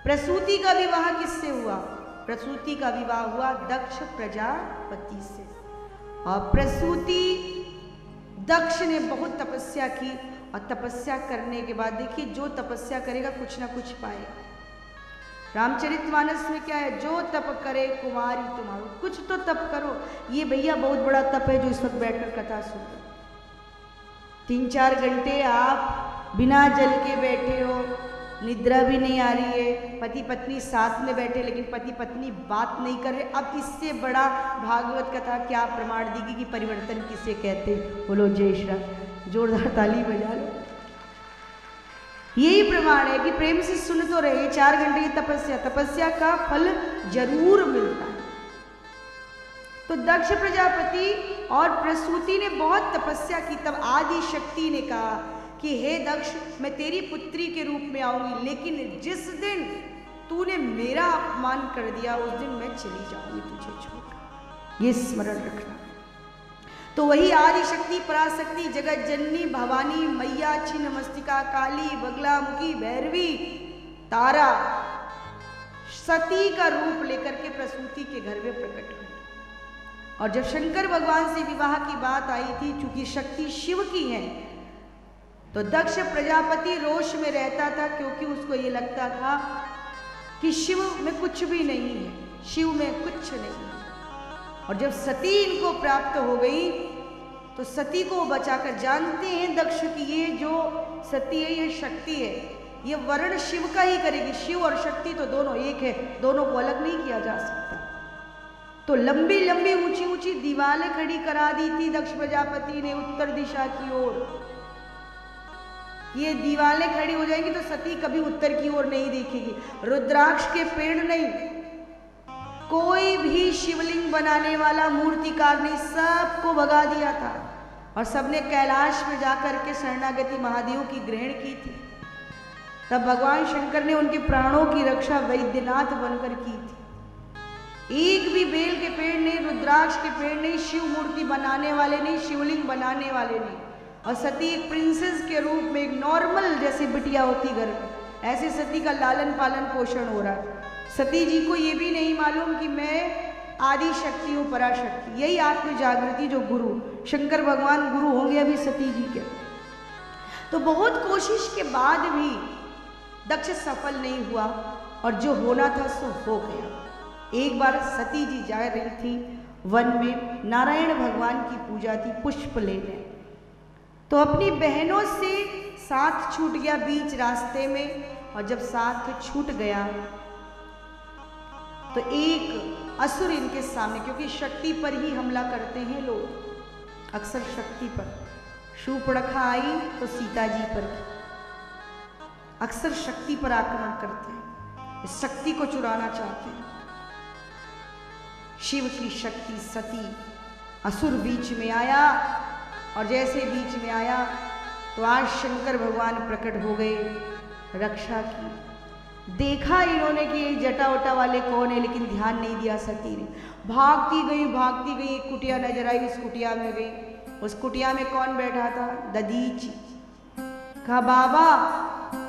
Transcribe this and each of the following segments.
प्रसूति का विवाह किससे हुआ? प्रसूति का विवाह हुआ दक्ष प्रजापति से। और प्रसूति, दक्ष ने बहुत तपस्या की, और तपस्या करने के बाद देखिए, जो तपस्या करेगा कुछ ना कुछ पाएगा। रामचरितमानस में क्या है? जो तप करे कुमारी तुम्हारो, कुछ तो तप करो। ये भैया बहुत बड़ा तप है जो इस वक्त बैठकर कथा सुन रहे। 3-4 घंटे आप बिना जल के बैठे हो, निद्रा भी नहीं आ रही है, पति पत्नी साथ में बैठे लेकिन पति पत्नी बात नहीं कर रहे। अब इससे बड़ा भागवत कथा क्या प्रमाण देगी कि परिवर्तन किसे कहते? बोलो जय श्री राम, जोरदार ताली बजा लो। यही प्रमाण है कि प्रेम से सुन तो रहे। 4 घंटे की तपस्या, तपस्या का फल जरूर मिलता है। तो दक्ष प्रजापति और प्रसूति ने बहुत तपस्या की। तब आदि शक्ति ने कहा कि हे दक्ष, मैं तेरी पुत्री के रूप में आऊंगी, लेकिन जिस दिन तूने मेरा अपमान कर दिया उस दिन मैं चली जाऊंगी तुझे छोड़। ये स्मरण रखना। तो वही आदि शक्ति, पराशक्ति, जगत जननी, भवानी मैया, छिन्न मस्तिका, काली, बगलामुखी, भैरवी, तारा, सती का रूप लेकर के प्रसूति के घर में प्रकट हुई। और जब शंकर भगवान से विवाह की बात आई थी, चूंकि शक्ति शिव की है, तो दक्ष प्रजापति रोष में रहता था, क्योंकि उसको ये लगता था कि शिव में कुछ भी नहीं है, शिव में कुछ नहीं है। और जब सती इनको प्राप्त हो गई तो सती को बचाकर, जानते हैं दक्ष की ये जो सती है ये शक्ति है, ये वर्ण शिव का ही करेगी। शिव और शक्ति तो दोनों एक है, दोनों को अलग नहीं किया जा सकता। तो लंबी लंबी ऊंची ऊंची दीवारें खड़ी करा दी थी दक्ष प्रजापति ने उत्तर दिशा की ओर। ये दीवारें खड़ी हो जाएंगी तो सती कभी उत्तर की ओर नहीं देखेगी। रुद्राक्ष के पेड़ नहीं, कोई भी शिवलिंग बनाने वाला मूर्तिकार नहीं, सबको भगा दिया था। और सबने कैलाश में जाकर के शरणागति महादेव की ग्रहण की थी। तब भगवान शंकर ने उनके प्राणों की रक्षा वैद्यनाथ बनकर की थी। एक भी बेल के पेड़ नहीं, रुद्राक्ष के पेड़ नहीं, शिव मूर्ति बनाने वाले नहीं, शिवलिंग बनाने वाले नहीं। और सती एक प्रिंसेस के रूप में, एक नॉर्मल जैसे बिटिया होती घर में, ऐसे सती का लालन पालन पोषण हो रहा है। सती जी को ये भी नहीं मालूम कि मैं आदि शक्ति हूँ, पराशक्ति। यही आत्म जागृति जो गुरु शंकर भगवान गुरु होंगे अभी सती जी के। तो बहुत कोशिश के बाद भी दक्ष सफल नहीं हुआ, और जो होना था सो हो गया। एक बार सती जी जा रही थी वन में, नारायण भगवान की पूजा थी, पुष्प लेने। तो अपनी बहनों से साथ छूट गया बीच रास्ते में। और जब साथ छूट गया तो एक असुर इनके सामने, क्योंकि शक्ति पर ही हमला करते हैं लोग अक्सर, शक्ति पर। शूर्पणखा आई तो सीता जी पर, अक्सर शक्ति पर आक्रमण करते हैं, इस शक्ति को चुराना चाहते हैं। शिव की शक्ति सती, असुर बीच में आया, और जैसे बीच में आया तो आज शंकर भगवान प्रकट हो गए, रक्षा की। देखा इन्होंने कि ये जटा वटा वाले कौन है, लेकिन ध्यान नहीं दिया सती ने। भागती गई, एक कुटिया नजर आई, उस कुटिया में गई। उस कुटिया में कौन बैठा था? दधीचि। कहा बाबा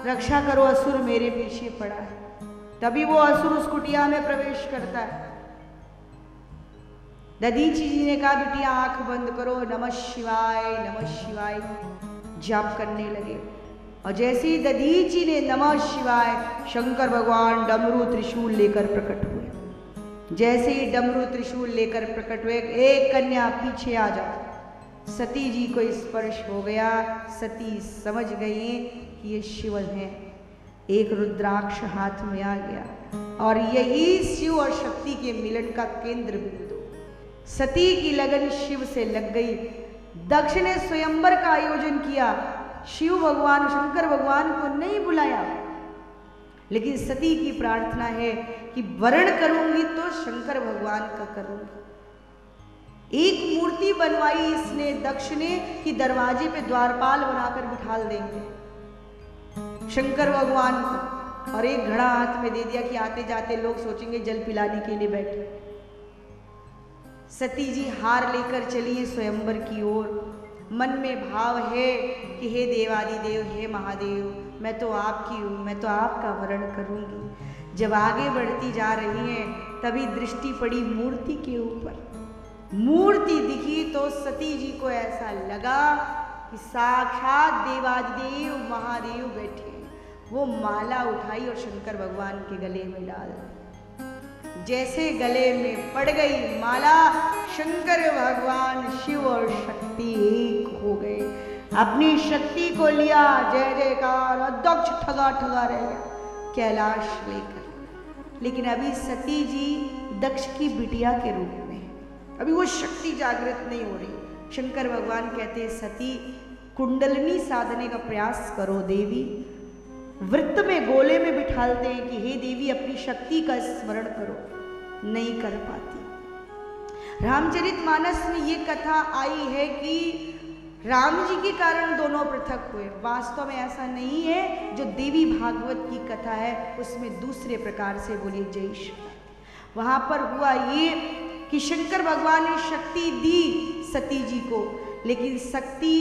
रक्षा करो, असुर मेरे पीछे पड़ा है। तभी वो असुर उस कुटिया में प्रवेश करता है। दधीचि जी ने कहा बिटिया आंख बंद करो, नमः शिवाय जाप करने लगे। और जैसे ही दधीचि ने नमः शिवाय, शंकर भगवान डमरू त्रिशूल लेकर प्रकट हुए। जैसे ही डमरू त्रिशूल लेकर प्रकट हुए, एक कन्या पीछे आ जाओ। सती जी को स्पर्श हो गया। सती समझ गई कि ये शिव हैं। एक रुद्राक्ष हाथ में आ गया, और यही शिव और शक्ति के मिलन का केंद्र बिंदु। सती की लगन शिव से लग गई। दक्ष ने स्वयंवर का आयोजन किया, शिव भगवान शंकर भगवान को नहीं बुलाया, लेकिन सती की प्रार्थना है कि वरण करूंगी तो शंकर भगवान का करूंगी। एक मूर्ति बनवाई इसने दक्ष ने कि दरवाजे पे द्वारपाल बनाकर बिठाल देंगे शंकर भगवान को, और एक घड़ा हाथ में दे दिया कि आते जाते लोग सोचेंगे जल पिलाने के लिए बैठे। सती जी हार लेकर चली स्वयंवर की ओर। मन में भाव है कि हे देवादिदेव, हे महादेव, मैं तो आपकी हूँ, मैं तो आपका वरण करूँगी। जब आगे बढ़ती जा रही हैं तभी दृष्टि पड़ी मूर्ति के ऊपर। मूर्ति दिखी तो सती जी को ऐसा लगा कि साक्षात देवादिदेव महादेव बैठे। वो माला उठाई और शंकर भगवान के गले में डाल दी। जैसे गले में पड़ गई माला, शंकर भगवान शिव और शक्ति एक हो गए। अपनी शक्ति को लिया, जय जयकार, दक्ष ठगा ठगा रह गया कैलाश लेकर। लेकिन अभी सती जी दक्ष की बिटिया के रूप में, अभी वो शक्ति जागृत नहीं हो रही। शंकर भगवान कहते हैं, सती कुंडलिनी साधने का प्रयास करो देवी। वृत्त में गोले में बिठालते हैं कि हे देवी अपनी शक्ति का स्मरण करो, नहीं कर पाती। रामचरितमानस में ये कथा आई है कि राम जी के कारण दोनों पृथक हुए। वास्तव में ऐसा नहीं है। जो देवी भागवत की कथा है उसमें दूसरे प्रकार से बोली जय श्री राम। वहां पर हुआ ये कि शंकर भगवान ने शक्ति दी सती जी को, लेकिन शक्ति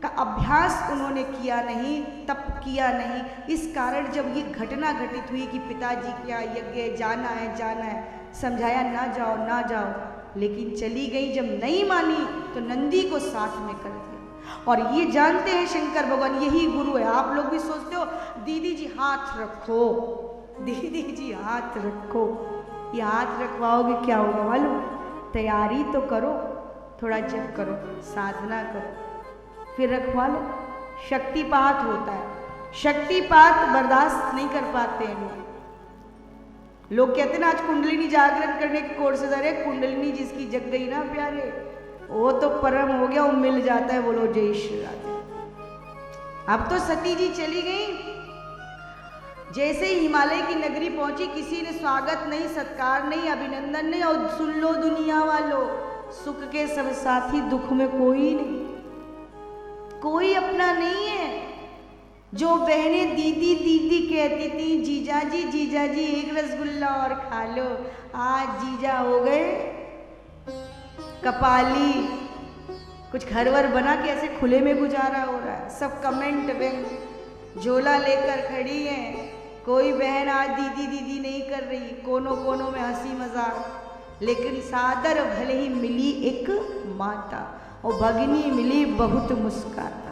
का अभ्यास उन्होंने किया नहीं, तप किया नहीं। इस कारण जब ये घटना घटित हुई कि पिताजी क्या यज्ञ जाना है, समझाया ना जाओ ना जाओ, लेकिन चली गई। जब नहीं मानी तो नंदी को साथ में कर दिया। और ये जानते हैं शंकर भगवान यही गुरु है। आप लोग भी सोचते हो दीदी जी हाथ रखो, दीदी जी हाथ रखो, ये हाथ रखवाओगे क्या होगा मालूम? तैयारी तो करो, थोड़ा जप करो, साधना करो, फिर रखवा लो। शक्तिपात होता है, शक्तिपात बर्दाश्त नहीं कर पाते हैं लोग। लोग कहते हैं ना आज कुंडलिनी जागरण करने के कोर्सेज, अरे कुंडलिनी जिसकी जग गई ना प्यारे, वो तो परम हो गया, वो मिल जाता है। बोलो जय श्री राधे। अब तो सती जी चली गई। जैसे ही हिमालय की नगरी पहुंची, किसी ने स्वागत नहीं, सत्कार नहीं, अभिनंदन नहीं। और सुन लो दुनिया वालों, सुख के सब साथी, दुख में कोई नहीं, कोई अपना नहीं है। जो बहनें दीदी दीदी कहती थी, जीजा जी एक रसगुल्ला और खा लो, आज जीजा हो गए कपाली। कुछ घर वर बना के ऐसे खुले में गुजारा हो रहा है। सब कमेंट में झोला लेकर खड़ी है। कोई बहन आज दीदी दीदी नहीं कर रही, कोनों कोनों में हंसी मजाक। लेकिन सादर भले ही मिली एक माता और भगिनी मिली बहुत मुस्काता।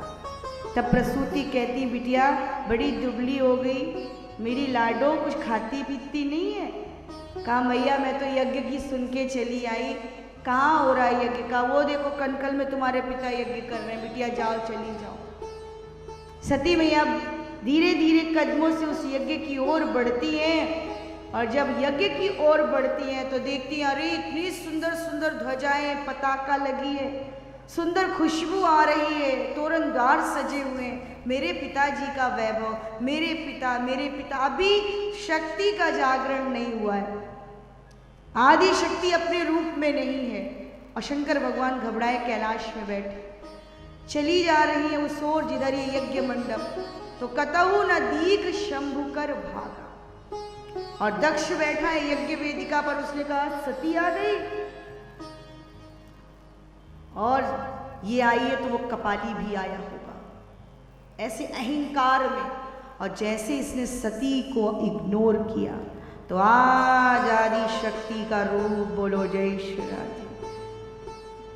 तब प्रसूति कहती, बिटिया बड़ी दुबली हो गई मेरी लाडो, कुछ खाती पीती नहीं है। कहा मैया मैं तो यज्ञ की सुन के चली आई। कहाँ हो रहा है यज्ञ का? वो देखो कनकल में तुम्हारे पिता यज्ञ कर रहे हैं, बिटिया जाओ चली जाओ। सती मैया धीरे धीरे कदमों से उस यज्ञ की ओर बढ़ती हैं। और जब यज्ञ की ओर बढ़ती हैं तो देखती हैं अरे इतनी सुंदर सुंदर ध्वजाएं, पताका लगी है, सुंदर खुशबू आ रही है, तोरणद्वार सजे हुए हैं। मेरे पिताजी का वैभव, मेरे पिता। अभी शक्ति का जागरण नहीं हुआ है, आदि शक्ति अपने रूप में नहीं है। और शंकर भगवान घबराए कैलाश में बैठे। चली जा रही है उस ओर जिधर ये यज्ञ मंडप, तो कतहु न दीख शंभु कर भागा। और दक्ष बैठा है यज्ञ वेदिका पर। उसने कहा सती आ गई, और ये आई है तो वो कपाली भी आया होगा, ऐसे अहंकार में। और जैसे इसने सती को इग्नोर किया तो आज आदि शक्ति का रूप, बोलो जय श्री राधे,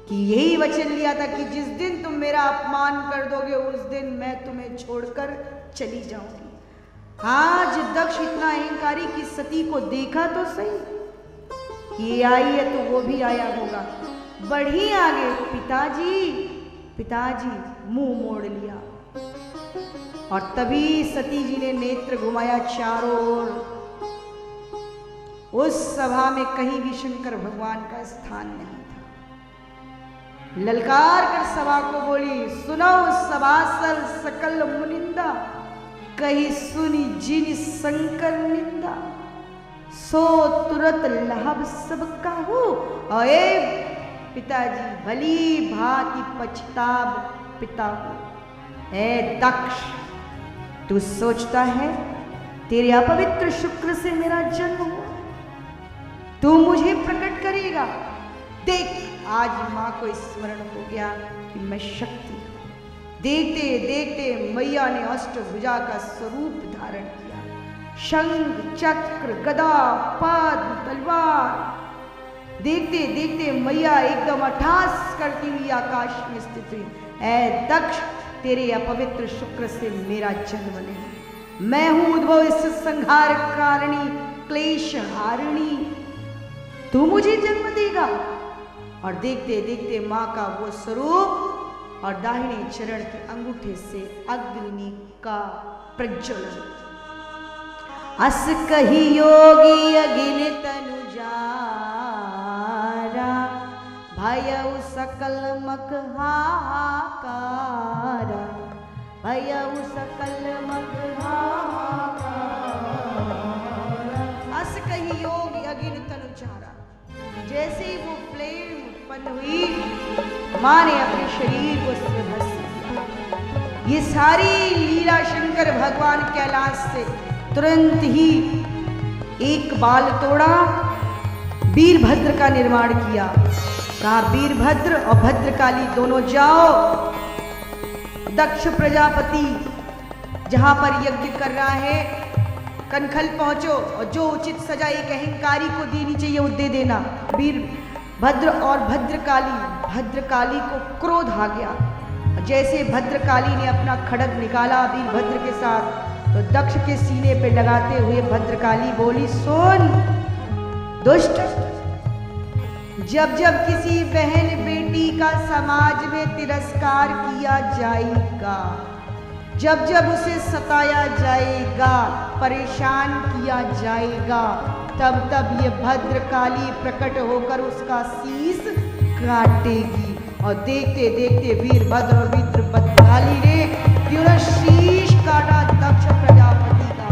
कि यही वचन लिया था कि जिस दिन तुम मेरा अपमान कर दोगे उस दिन मैं तुम्हें छोड़कर चली जाऊंगी। आज दक्ष इतना अहंकारी कि सती को देखा तो सही, ये आई है तो वो भी आया होगा। बढ़ी आगे, पिताजी मुंह मोड़ लिया। और तभी सती जी ने नेत्र घुमाया चारों ओर। उस सभा में कहीं भी शंकर भगवान का स्थान नहीं था। ललकार कर सभा को बोली, सुनो सभासल सकल मुनिंदा, कहीं सुनी जिन शंकर निंदा, सो तुरत लाभ सब काहू। और पिताजी भली भांति पछताब पिता को। ए दक्ष, तू सोचता है तेरे अपवित्र शुक्र से मेरा जन्म हुआ, तू मुझे प्रकट करेगा? देख आज मां को स्मरण हो गया कि मैं शक्ति हूं। देखते देखते मैया ने अष्टभुजा का स्वरूप धारण किया। शंख, चक्र, गदा, पद्म, तलवार। देखते देखते मैया एकदम अट्ठास करती हुई आकाश में स्थित हुई। ऐ दक्ष, तेरे अपवित्र शुक्र से मेरा जन्म नहीं। मैं हूं उद्भव इस संहार कारिणी, क्लेश हारिणी। तू मुझे जन्म देगा। और देखते देखते मां का वो स्वरूप और दाहिने चरण के अंगूठे से अग्नि का प्रज्वलन। अस कही योगी अगिन तनु जारा, भयउ सकल मक हाहाकारा, भयउ सकल मक हाहाकारा। अस कही योगी अगिन तनु जारा। जैसे ही वो फ्लेम उत्पन्न हुई, मां ने अपने शरीर को भस्म किया। ये सारी लीला शंकर भगवान कैलाश से तुरंत ही एक बाल तोड़ा, वीरभद्र का निर्माण किया। कहा वीरभद्र और भद्रकाली दोनों जाओ, दक्ष प्रजापति जहां पर यज्ञ कर रहा है कनखल पहुंचो और जो उचित सजा एक अहंकारी को देनी चाहिए वो दे देना। वीरभद्र और भद्रकाली को क्रोध आ गया। जैसे भद्रकाली ने अपना खड्ग निकाला वीरभद्र के साथ, तो दक्ष के सीने पे लगाते हुए भद्रकाली बोली, सुन दुष्ट, जब जब किसी बहन बेटी का समाज में तिरस्कार किया जाएगा, जब जब उसे सताया जाएगा, परेशान किया जाएगा, तब तब ये भद्रकाली प्रकट होकर उसका शीश काटेगी। और देखते देखते वीरभद्र और भद्रकाली ने क्यों न शीश काटा दक्ष प्रजापति का।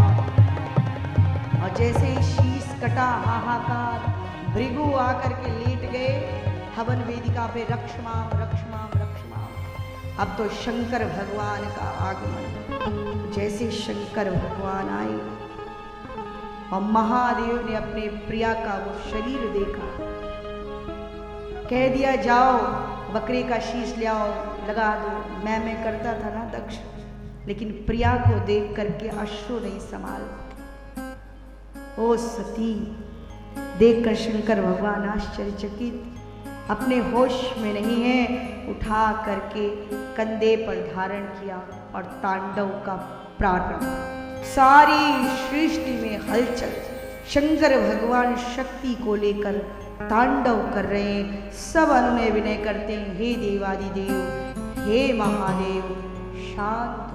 और जैसे ही शीश कटा, हाहाकार, भृगु आकर के लेट गए हवन वेदिका पे, रक्षमाम रक्षमाम रक्षमाम। अब तो शंकर भगवान का आगमन। जैसे शंकर भगवान आए और महादेव ने अपने प्रिया का वो शरीर देखा, कह दिया जाओ बकरे का शीश ले आओ, लगा दो। मैं करता था ना दक्ष, लेकिन प्रिया को देख करके अश्रु नहीं संभाल। ओ सती, देखकर शंकर भगवान आश्चर्यचकित, अपने होश में नहीं है, उठा करके कंधे पर धारण किया और तांडव का प्रारंभ। सारी सृष्टि में हलचल। शंकर भगवान शक्ति को लेकर तांडव कर रहे हैं। सब अनुनय विनय करते हैं, हे देवादिदेव, हे महादेव, शांत